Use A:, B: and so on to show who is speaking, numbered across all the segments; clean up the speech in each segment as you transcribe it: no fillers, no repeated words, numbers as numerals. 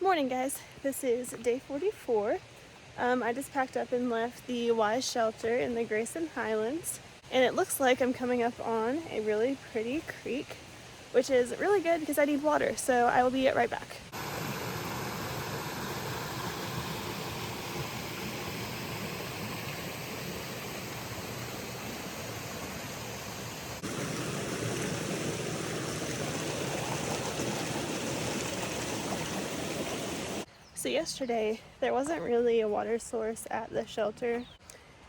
A: Morning guys, this is day 44. I just packed up and left the Y shelter in the Grayson Highlands, and it looks like I'm coming up on a really pretty creek, which is really good because I need water, so I will be right back. So yesterday, there wasn't really a water source at the shelter,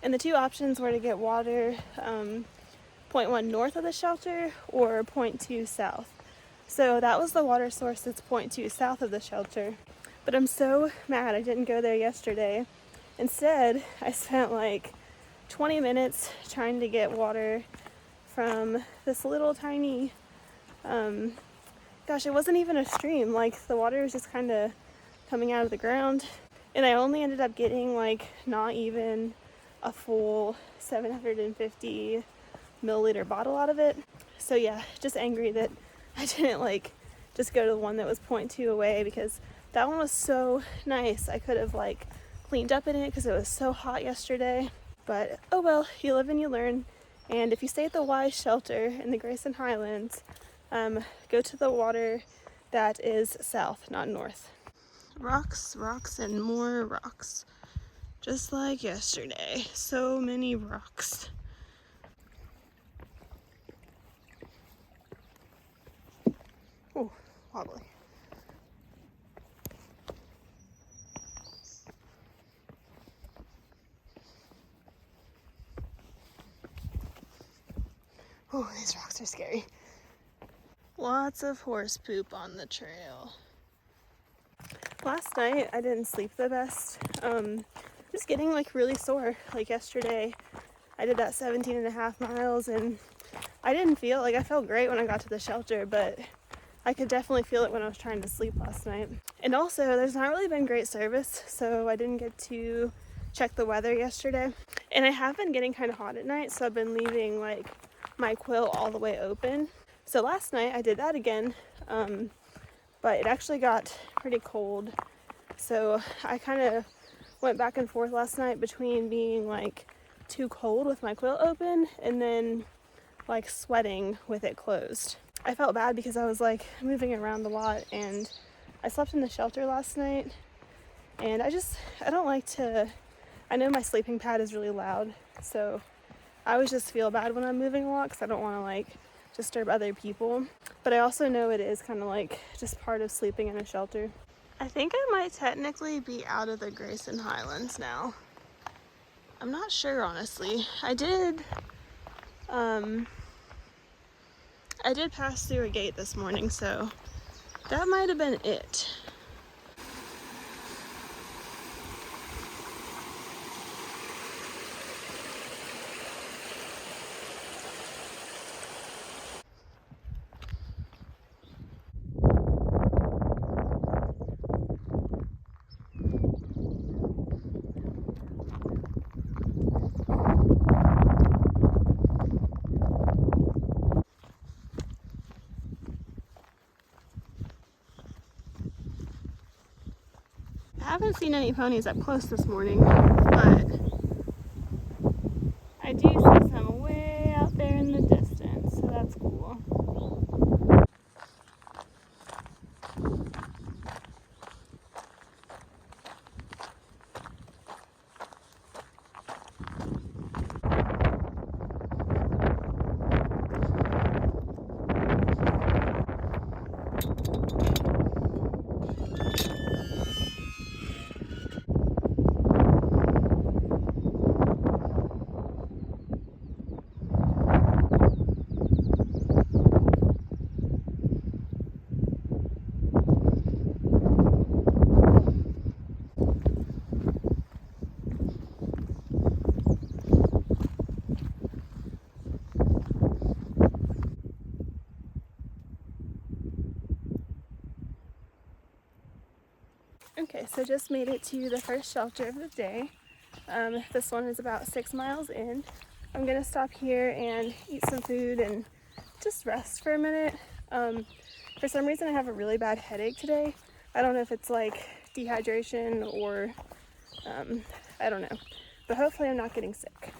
A: and the two options were to get water 0.1 north of the shelter or 0.2 south. So that was the water source that's 0.2 south of the shelter. But I'm so mad I didn't go there yesterday. Instead, I spent like 20 minutes trying to get water from this little tiny, it wasn't even a stream. Like the water was just kind of coming out of the ground. And I only ended up getting like not even a full 750 milliliter bottle out of it. So yeah, just angry that I didn't like just go to the one that was 0.2 away, because that one was so nice. I could have like cleaned up in it because it was so hot yesterday. But oh well, you live and you learn. And if you stay at the Y shelter in the Grayson Highlands, go to the water that is south, not north. Rocks, rocks, and more rocks. Just like yesterday. So many rocks. Oh, wobbly. Oh, these rocks are scary. Lots of horse poop on the trail. Last night I didn't sleep the best. Just getting like really sore. Like yesterday I did that 17.5 miles and I didn't feel like, I felt great when I got to the shelter, but I could definitely feel it when I was trying to sleep last night. And also there's not really been great service, so I didn't get to check the weather yesterday. And I have been getting kind of hot at night, so I've been leaving like my quilt all the way open. So last night I did that again, but it actually got pretty cold. So I kind of went back and forth last night between being like too cold with my quilt open and then like sweating with it closed. I felt bad because I was like moving around a lot, and I slept in the shelter last night, and I don't like to, I know my sleeping pad is really loud, so I always just feel bad when I'm moving a lot because I don't want to like disturb other people. But I also know it is kind of like just part of sleeping in a shelter. I think I might technically be out of the Grayson Highlands now. I'm not sure, honestly. I did pass through a gate this morning, so that might have been it. I haven't seen any ponies up close this morning, but I do see some way out there in the distance, so that's cool. Okay, so just made it to the first shelter of the day. This one is about 6 miles in. I'm gonna stop here and eat some food and just rest for a minute. For some reason I have a really bad headache today. I don't know if it's like dehydration or I don't know, but hopefully I'm not getting sick.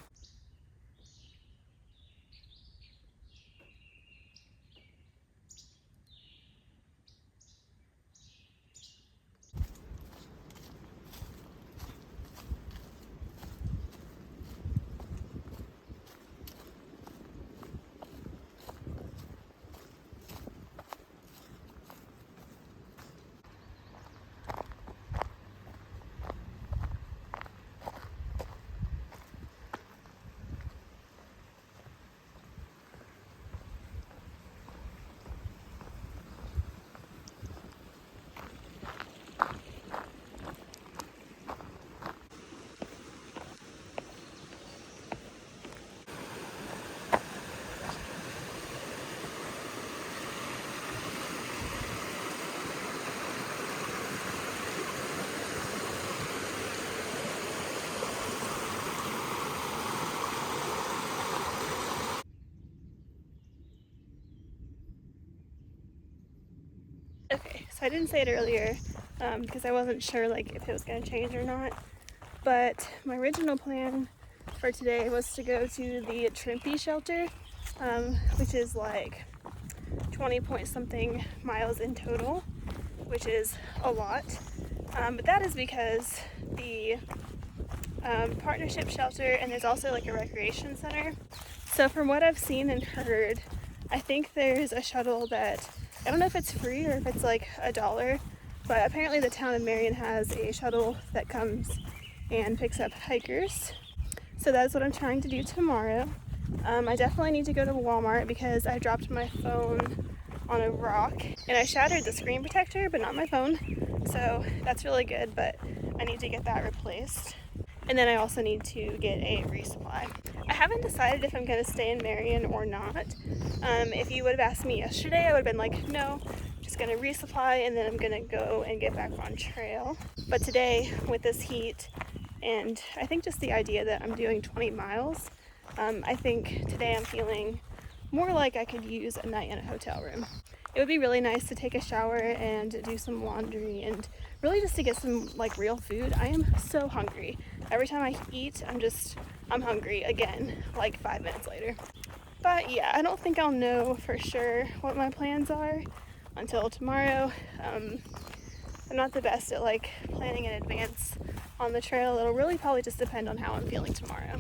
A: Okay, so I didn't say it earlier because I wasn't sure like if it was going to change or not, but my original plan for today was to go to the Trimpi Shelter, which is like 20 point something miles in total, which is a lot, but that is because the partnership shelter, and there's also like a recreation center. So from what I've seen and heard, I think there's a shuttle that, I don't know if it's free or if it's like $1, but apparently the town of Marion has a shuttle that comes and picks up hikers. So that's what I'm trying to do tomorrow. I definitely need to go to Walmart because I dropped my phone on a rock and I shattered the screen protector, but not my phone. So that's really good, but I need to get that replaced. And then I also need to get a resupply. I haven't decided if I'm going to stay in Marion or not. If you would have asked me yesterday, I would have been like, no, I'm just going to resupply and then I'm going to go and get back on trail. But today, with this heat, and I think just the idea that I'm doing 20 miles, I think today I'm feeling more like I could use a night in a hotel room. It would be really nice to take a shower and do some laundry and really just to get some like real food. I am so hungry. Every time I eat, I'm hungry again, like 5 minutes later. But yeah, I don't think I'll know for sure what my plans are until tomorrow. I'm not the best at like planning in advance on the trail. It'll really probably just depend on how I'm feeling tomorrow.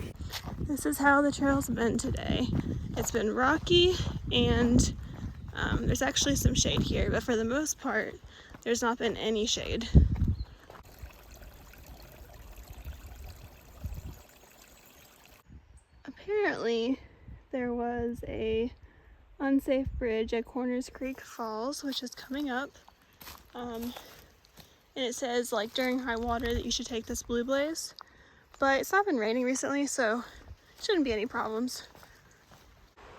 A: This is how the trail's been today. It's been rocky and there's actually some shade here, but for the most part, there's not been any shade. Apparently, there was a unsafe bridge at Corners Creek Falls, which is coming up. And it says like during high water that you should take this blue blaze, but it's not been raining recently, so shouldn't be any problems.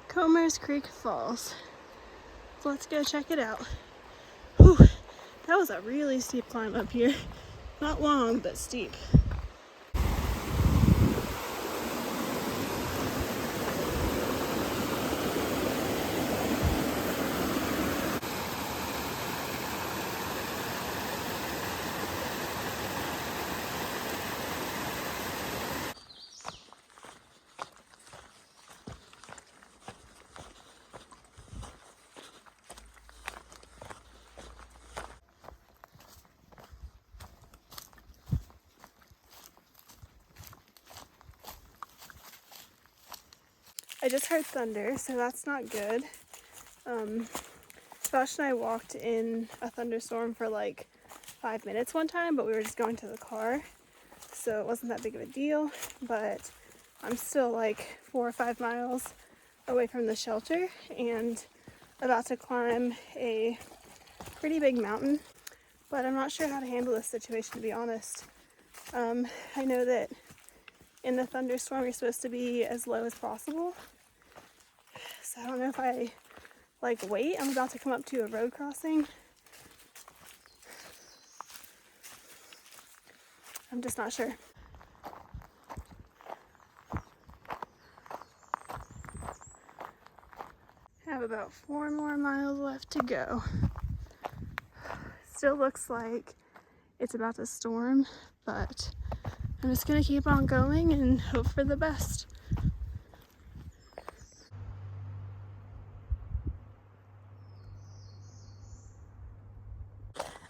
A: Corners Creek Falls. So let's go check it out. Whew, that was a really steep climb up here. Not long, but steep. I just heard thunder, so that's not good. Josh and I walked in a thunderstorm for like 5 minutes one time, but we were just going to the car, so it wasn't that big of a deal. But I'm still like 4 or 5 miles away from the shelter and about to climb a pretty big mountain, but I'm not sure how to handle this situation, to be honest. I know that in the thunderstorm you're supposed to be as low as possible, so I don't know if I like wait. I'm about to come up to a road crossing. I'm just not sure. Have about 4 more miles left to go. still looks like it's about to storm, but I'm just gonna keep on going and hope for the best.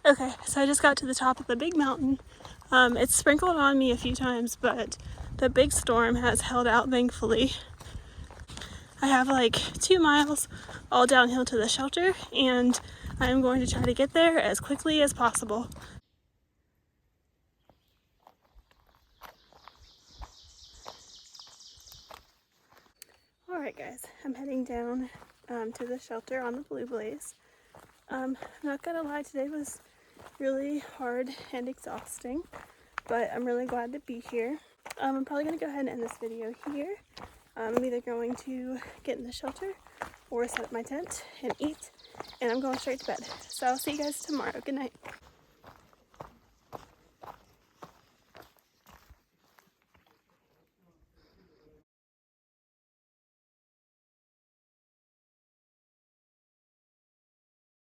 A: Okay, so I just got to the top of the big mountain. It's sprinkled on me a few times, but the big storm has held out, thankfully. I have like 2 miles all downhill to the shelter, and I am going to try to get there as quickly as possible. Alright guys, I'm heading down to the shelter on the Blue Blaze. I'm not gonna lie, today was really hard and exhausting, but I'm really glad to be here. I'm probably gonna go ahead and end this video here. I'm either going to get in the shelter or set up my tent and eat, and I'm going straight to bed. So I'll see you guys tomorrow. Good night.